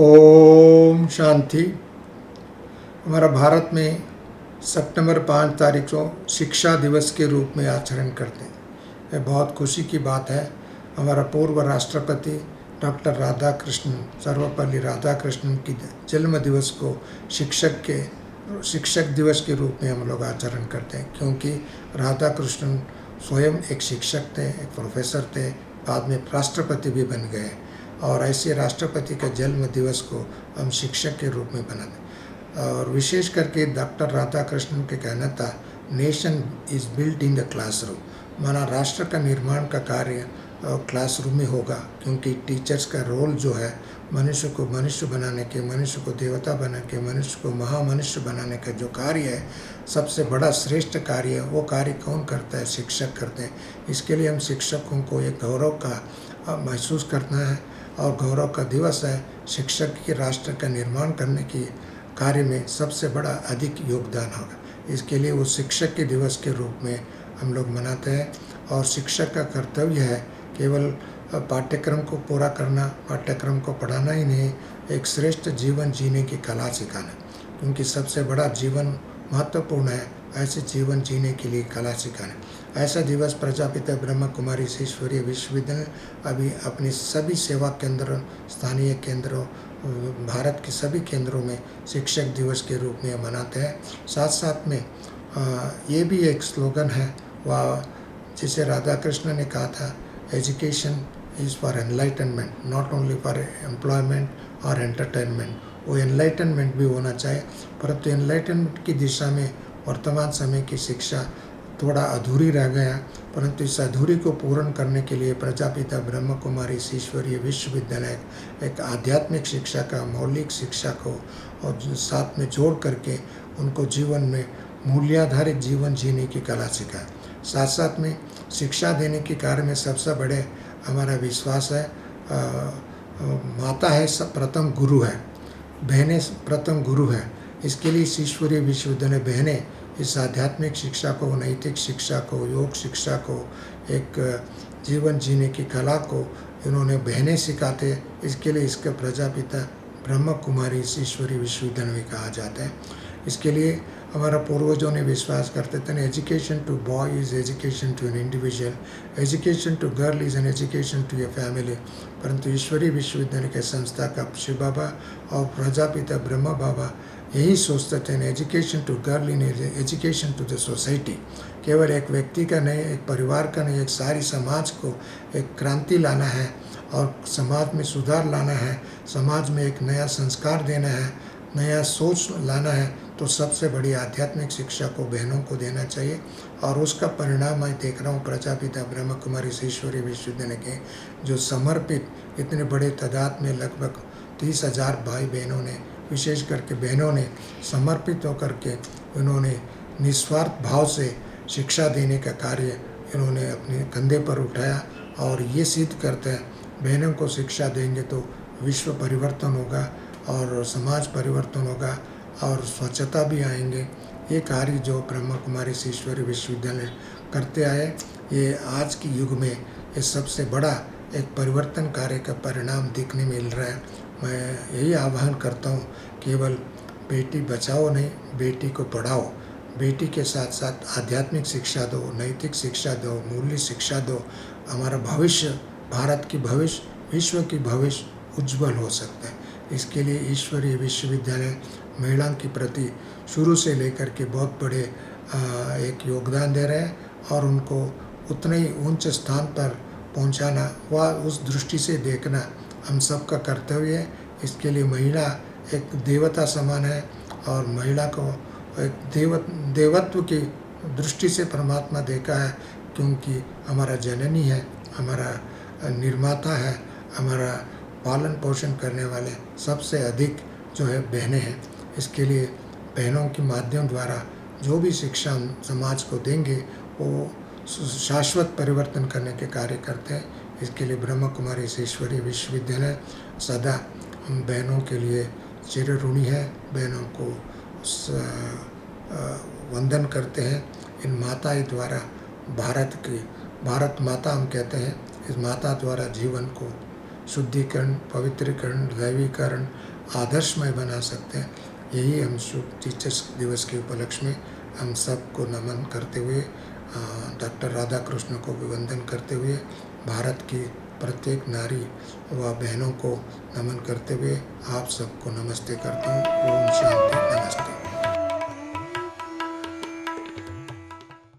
ओम शांति। हमारा भारत में सितंबर 5 तारीख को शिक्षा दिवस के रूप में आचरण करते हैं। यह बहुत खुशी की बात है। हमारा पूर्व राष्ट्रपति डॉक्टर राधाकृष्णन सर्वपल्ली राधाकृष्णन की जन्म दिवस को शिक्षक दिवस के रूप में हम लोग आचरण करते हैं, क्योंकि राधाकृष्णन स्वयं एक शिक्षक थे, एक प्रोफेसर थे, बाद में राष्ट्रपति भी बन गए। और ऐसे राष्ट्रपति के जन्म दिवस को हम शिक्षक के रूप में बनाते। और विशेष करके डॉक्टर राधाकृष्णन के कहना था, nation is built in the classroom. माना राष्ट्र का निर्माण का कार्य क्लासरूम में होगा, क्योंकि टीचर्स का रोल जो है मनुष्य को मनुष्य बनाने के, मनुष्य को देवता बना के, मनुष्य को महामनुष्य बनाने का जो कार्य है, सबसे बड़ा श्रेष्ठ कार्य है। वो कार्य कौन करता है? शिक्षक करते हैं। इसके लिए हम शिक्षकों को एक गौरव का महसूस करना है, और गौरव का दिवस है। शिक्षक की राष्ट्र का निर्माण करने की कार्य में सबसे बड़ा अधिक योगदान होगा। इसके लिए वो शिक्षक के दिवस के रूप में हम लोग मनाते हैं। और शिक्षक का कर्तव्य है केवल पाठ्यक्रम को पूरा करना, पाठ्यक्रम को पढ़ाना ही नहीं, एक श्रेष्ठ जीवन जीने की कला सिखाना, क्योंकि सबसे बड़ा जीवन महत्वपूर्ण है। ऐसे जीवन जीने के लिए कला सिखाना। ऐसा दिवस प्रजापिता ब्रह्म कुमारी ईश्वरीय विश्वविद्यालय अभी अपनी सभी सेवा केंद्रों, स्थानीय केंद्रों, भारत के सभी केंद्रों में शिक्षक दिवस के रूप में मनाते हैं। साथ साथ में ये भी एक स्लोगन है वह, जिसे राधाकृष्ण ने कहा था, education is for enlightenment, not only for employment और एंटरटेनमेंट। वो एनलाइटनमेंट भी होना चाहिए, परंतु एनलाइटनमेंट की दिशा में वर्तमान समय की शिक्षा थोड़ा अधूरी रह गया। परंतु इस अधूरी को पूर्ण करने के लिए प्रजापिता ब्रह्म कुमारी ईश्वरीय विश्वविद्यालय एक आध्यात्मिक शिक्षा का, मौलिक शिक्षा को और साथ में जोड़ करके उनको जीवन में मूल्याधारित जीवन जीने की कला सिखाए। साथ साथ में शिक्षा देने के कार्य में सबसे बड़े हमारा विश्वास है, माता है सब प्रथम गुरु है, बहनें प्रथम गुरु है। इसके लिए ईश्वरीय विश्वविद्यालय बहनें इस आध्यात्मिक शिक्षा को, नैतिक शिक्षा को, योग शिक्षा को, एक जीवन जीने की कला को इन्होंने बहनें सिखाते। इसके लिए इसके प्रजापिता ब्रह्म कुमारी ईश्वरीय विश्वविद्यालय भी कहा जाता है। इसके लिए हमारा पूर्वजों ने विश्वास करते थे, education to boy is education to an individual, education to girl is an education to a family. परंतु ईश्वरीय विश्वविद्यालय के संस्था का शिव बाबा और प्रजापिता ब्रह्म बाबा यही सोचते थे, education to girl in education to the society. केवल एक व्यक्ति का नहीं, एक परिवार का नहीं, एक सारी समाज को एक क्रांति लाना है और समाज में सुधार लाना है, समाज में एक नया संस्कार देना है, नया सोच लाना है। तो सबसे बड़ी आध्यात्मिक शिक्षा को बहनों को देना चाहिए। और उसका परिणाम मैं देख रहा हूँ प्रजापिता ब्रह्म कुमारी ईश्वरीय विश्वविद्यालय के जो समर्पित इतने बड़े तादाद में लगभग 30,000 भाई बहनों ने, विशेष करके बहनों ने समर्पित होकर के उन्होंने निस्वार्थ भाव से शिक्षा देने का कार्य इन्होंने अपने कंधे पर उठाया। और ये सिद्ध करता है, बहनों को शिक्षा देंगे तो विश्व परिवर्तन होगा और समाज परिवर्तन होगा और स्वच्छता भी आएंगे। ये कार्य जो ब्रह्म कुमारी ईश्वरीय विश्वविद्यालय करते आए, ये आज के युग में ये सबसे बड़ा एक परिवर्तन कार्य का परिणाम दिखने मिल रहा है। मैं यही आह्वान करता हूँ, केवल बेटी बचाओ नहीं, बेटी को पढ़ाओ। बेटी के साथ साथ आध्यात्मिक शिक्षा दो, नैतिक शिक्षा दो, मूल्य शिक्षा दो। हमारा भविष्य, भारत की भविष्य, विश्व की भविष्य उज्जवल हो सकता है। इसके लिए ईश्वरीय विश्वविद्यालय महिलाओं के प्रति शुरू से लेकर के बहुत बड़े एक योगदान दे रहे हैं, और उनको उतने ही ऊंचे स्थान पर पहुंचाना, वह उस दृष्टि से देखना हम सबका कर्तव्य है। इसके लिए महिला एक देवता समान है, और महिला को एक देवत्व की दृष्टि से परमात्मा देखा है, क्योंकि हमारा जननी है, हमारा निर्माता है, हमारा पालन पोषण करने वाले सबसे अधिक जो है बहनें हैं। इसके लिए बहनों के माध्यम द्वारा जो भी शिक्षा हम समाज को देंगे वो शाश्वत परिवर्तन करने के कार्य करते हैं। इसके लिए ब्रह्म कुमारी ईश्वरीय विश्वविद्यालय सदा हम बहनों के लिए चिर ऋणी है। बहनों को वंदन करते हैं। इन माताएं द्वारा भारत माता हम कहते हैं, इस माता द्वारा जीवन को शुद्धिकरण, पवित्रीकरण, दैवीकरण आदर्शमय बना सकते हैं। यही हम शुभ टीचर्स दिवस के उपलक्ष्य में हम सबको नमन करते हुए, डॉक्टर राधाकृष्ण को भी वंदन करते हुए, भारत की प्रत्येक नारी व बहनों को नमन करते हुए आप सबको नमस्ते करता हूँ। ओम शांति, नमस्ते।